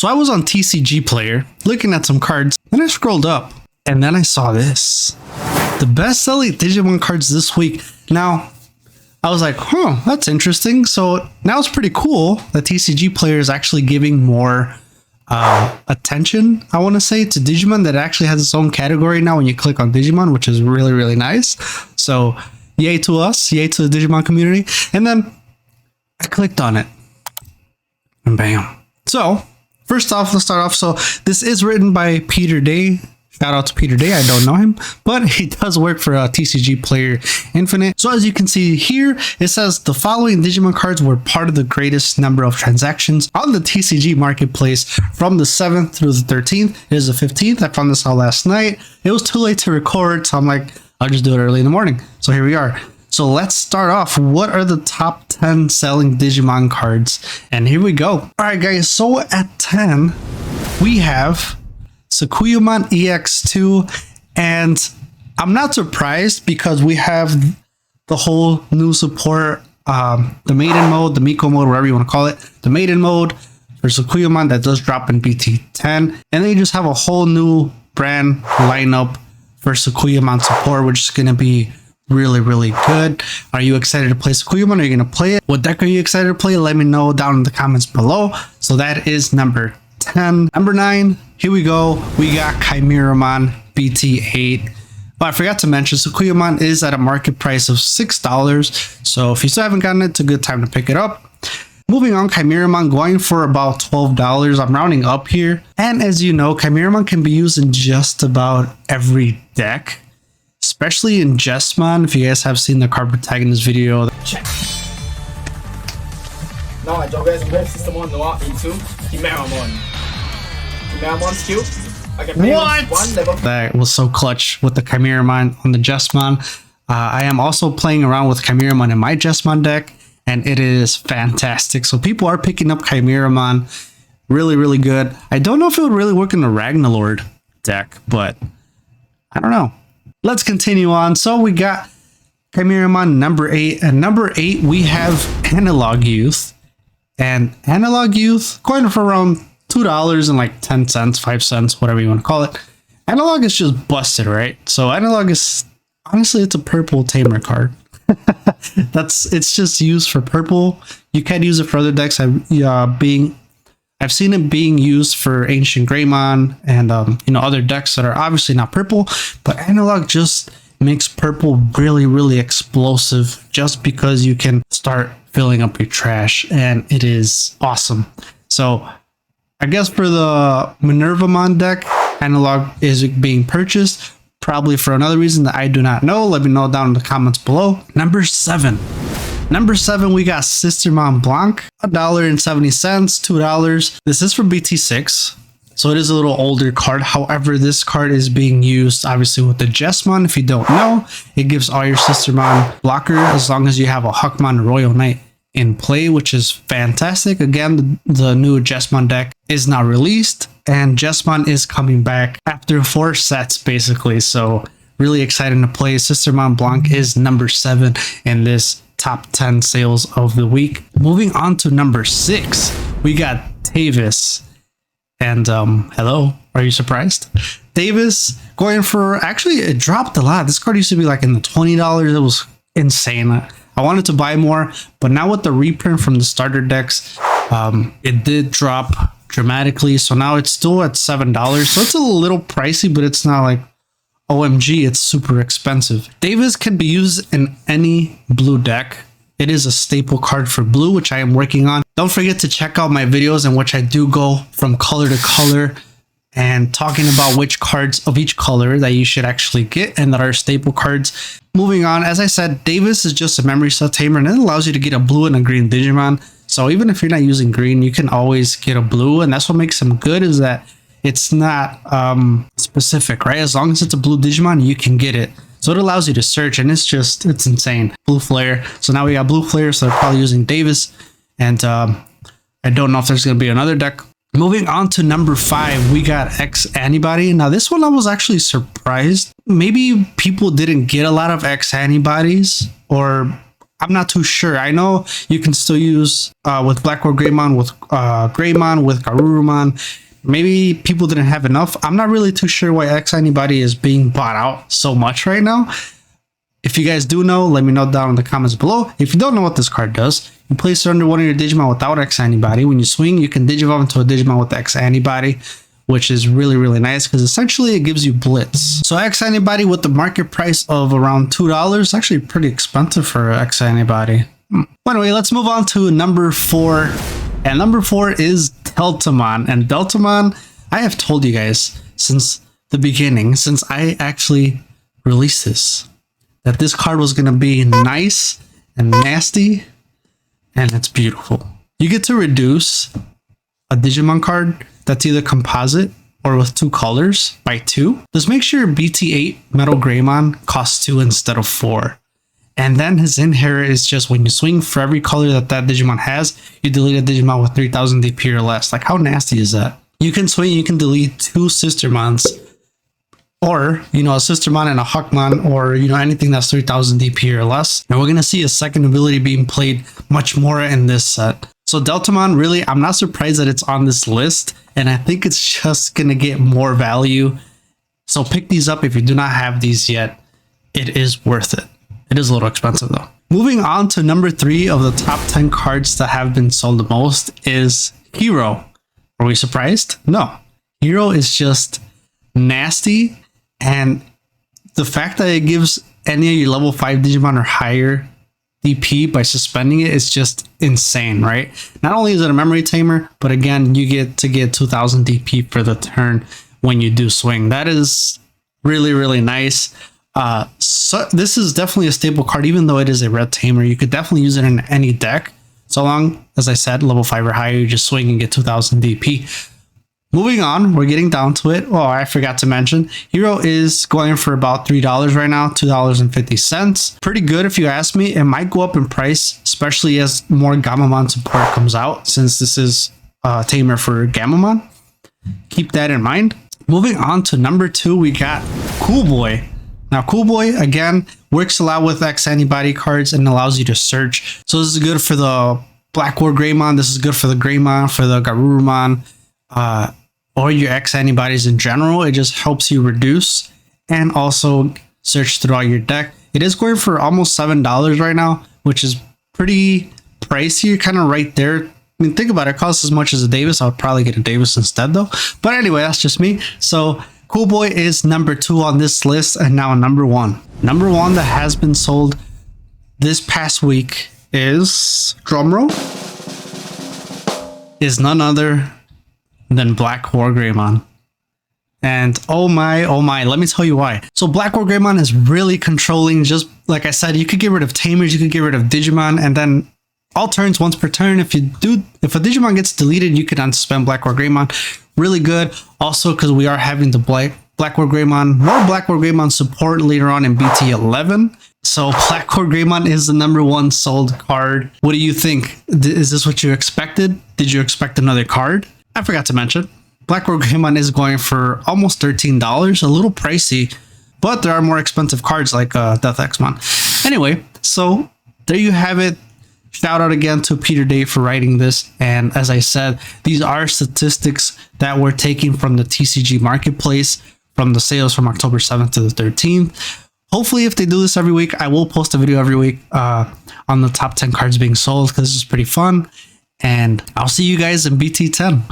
So I was on TCG Player looking at some cards, and I scrolled up, and then I saw this. The best-selling Digimon cards this week. Now, I was like, that's interesting. So now it's pretty cool that TCG Player is actually giving more attention, I want to say, to Digimon, that actually has its own category now when you click on Digimon, which is really, really nice. So yay to us, yay to the Digimon community. And then I clicked on it and bam. So first off, let's start off. So this is written by Peter Day. Shout out to Peter Day. I don't know him, but he does work for TCG Player Infinite. So as you can see here, it says the following Digimon cards were part of the greatest number of transactions on the TCG marketplace from the 7th through the 13th. It is the 15th. I found this out last night. It was too late to record, so I'm like, I'll just do it early in the morning. So here we are. So let's start off. What are the top 10 selling Digimon cards? And here we go. All right, guys. So at 10, we have Sequiman EX2, and I'm not surprised because we have the whole new support, the maiden mode, the Miko mode, whatever you want to call it, the maiden mode for Sequiman that does drop in BT10, and then you just have a whole new brand lineup for Sequiman support, which is going to be really, really good. Are you excited to play Sequiman? Are you going to play it? What deck are you excited to play? Let me know down in the comments below. So that is number 10. Number 9, here we go. We got Chimeramon BT8. But I forgot to mention, Sequiman is at a market price of $6. So if you still haven't gotten it, it's a good time to pick it up. Moving on, Chimeramon going for about $12. I'm rounding up here. And as you know, Chimeramon can be used in just about every deck, especially in Jesmon. If you guys have seen the card protagonist video. Check. No, I joguei web system on no into Chimeramon. Chimeramon's cute. What? That was so clutch with the Chimeramon on the Jesmon. I am also playing around with Chimeramon in my Jesmon deck, and it is fantastic. So people are picking up Chimeramon. Really, really good. I don't know if it would really work in the Ragnalord deck, but I don't know. Let's continue on. So we got Chimeramon number 8. And number 8, we have Analog Youth. And Analog Youth going for around $2 and like 10 cents, 5 cents, whatever you want to call it. Analog is just busted, right? So Analog is, honestly, it's a purple Tamer card. It's just used for purple. You can't use it for other decks. I've seen it being used for Ancient Greymon and other decks that are obviously not purple, but Analog just makes purple really, really explosive just because you can start filling up your trash, and it is awesome. So I guess for the Minervamon deck, Analog is being purchased, probably for another reason that I do not know. Let me know down in the comments below. Number 7, we got Sistermon Blanc, $1.70, $2. This is from BT6, so it is a little older card. However, this card is being used obviously with the Jesmon. If you don't know, it gives all your Sistermon blocker as long as you have a Huckmon Royal Knight in play, which is fantastic. Again, the new Jesmon deck is now released, and Jesmon is coming back after 4 sets basically. So really exciting to play. Sistermon Blanc is number 7 in this top 10 sales of the week. Moving on to number 6, we got Davis. And hello, are you surprised? Davis going for, actually it dropped a lot. This card used to be like in the $20. It was insane. I wanted to buy more, but now with the reprint from the starter decks, it did drop dramatically. So now it's still at $7. So it's a little pricey, but it's not like OMG, it's super expensive. Davis can be used in any blue deck. It is a staple card for blue, which I am working on. Don't forget to check out my videos in which I do go from color to color and talking about which cards of each color that you should actually get and that are staple cards. Moving on, as I said, Davis is just a memory cell tamer, and it allows you to get a blue and a green Digimon. So even if you're not using green, you can always get a blue, and that's what makes him good, is that it's not specific, right? As long as it's a blue Digimon, you can get it. So it allows you to search, and it's insane. Blue Flare. So now we got Blue Flare, so they're probably using Davis. And I don't know if there's going to be another deck. Moving on to number 5, we got X Antibody. Now this one I was actually surprised. Maybe people didn't get a lot of X Antibodies, or I'm not too sure. I know you can still use with Blackboard Greymon, with Greymon, with Garurumon. Maybe people didn't have enough. I'm not really too sure why X Anybody is being bought out so much right now. If you guys do know, let me know down in the comments below. If you don't know what this card does, you place it under one of your Digimon without X Antibody. When you swing, you can Digivolve into a Digimon with X Antibody, which is really, really nice because essentially it gives you Blitz. So X Antibody with the market price of around $2, actually pretty expensive for X Antibody. But anyway, let's move on to number 4. And number 4 is Deltamon. And Deltamon, I have told you guys since the beginning, since I actually released this, that this card was going to be nice and nasty, and it's beautiful. You get to reduce a Digimon card that's either composite or with 2 colors by 2. Just make sure BT8 Metal Greymon costs 2 instead of 4. And then his inherit is just when you swing for every color that Digimon has, you delete a Digimon with 3000 DP or less. Like, how nasty is that? You can swing, you can delete 2 Sistermons, or, you know, a Sistermon and a Huckmon, or, you know, anything that's 3000 DP or less. And we're going to see a second ability being played much more in this set. So Deltamon, really, I'm not surprised that it's on this list, and I think it's just going to get more value. So pick these up if you do not have these yet. It is worth it. It is a little expensive though. Moving on to number 3 of the top 10 cards that have been sold the most is Hero. Are we surprised? No. Hero is just nasty. And the fact that it gives any of your level 5 Digimon or higher DP by suspending it is just insane, right? Not only is it a memory tamer, but again, you get to get 2000 DP for the turn when you do swing. That is really, really nice. So this is definitely a staple card, even though it is a red tamer. You could definitely use it in any deck. So long, as I said, level 5 or higher, you just swing and get 2000 DP. Moving on, we're getting down to it. Oh, I forgot to mention, Hero is going for about $3 right now, $2.50. Pretty good if you ask me. It might go up in price, especially as more Gamamon support comes out, since this is a tamer for Gamamon. Keep that in mind. Moving on to number 2, we got Cool Boy. Now, Cool Boy, again, works a lot with X Antibody cards and allows you to search. So this is good for the Blackboard Greymon. This is good for the Greymon, for the Garurumon, or your X Antibodies in general. It just helps you reduce and also search throughout your deck. It is going for almost $7 right now, which is pretty pricey, kind of right there. I mean, think about it. It costs as much as a Davis. I would probably get a Davis instead though. But anyway, that's just me. So Cool Boy is number 2 on this list, and now number 1. Number 1 that has been sold this past week is, drumroll, is none other than Blackboard Greymon. And oh my, let me tell you why. So Blackboard Greymon is really controlling. Just like I said, you could get rid of tamers, you could get rid of Digimon, and then all turns, once per turn, if a Digimon gets deleted, you can unsuspend Blackboard Greymon. Really good. Also, because we are having the Blackboard Greymon, more Blackboard Greymon support later on in BT11. So Blackboard Greymon is the number 1 sold card. What do you think? Is this what you expected? Did you expect another card? I forgot to mention, Blackboard Greymon is going for almost $13, a little pricey, but there are more expensive cards like Death Xmon. Anyway, so there you have it. Shout out again to Peter Day for writing this. And as I said, these are statistics that we're taking from the TCG marketplace, from the sales from October 7th to the 13th. Hopefully, if they do this every week, I will post a video every week on the top 10 cards being sold, because this is pretty fun. And I'll see you guys in BT10.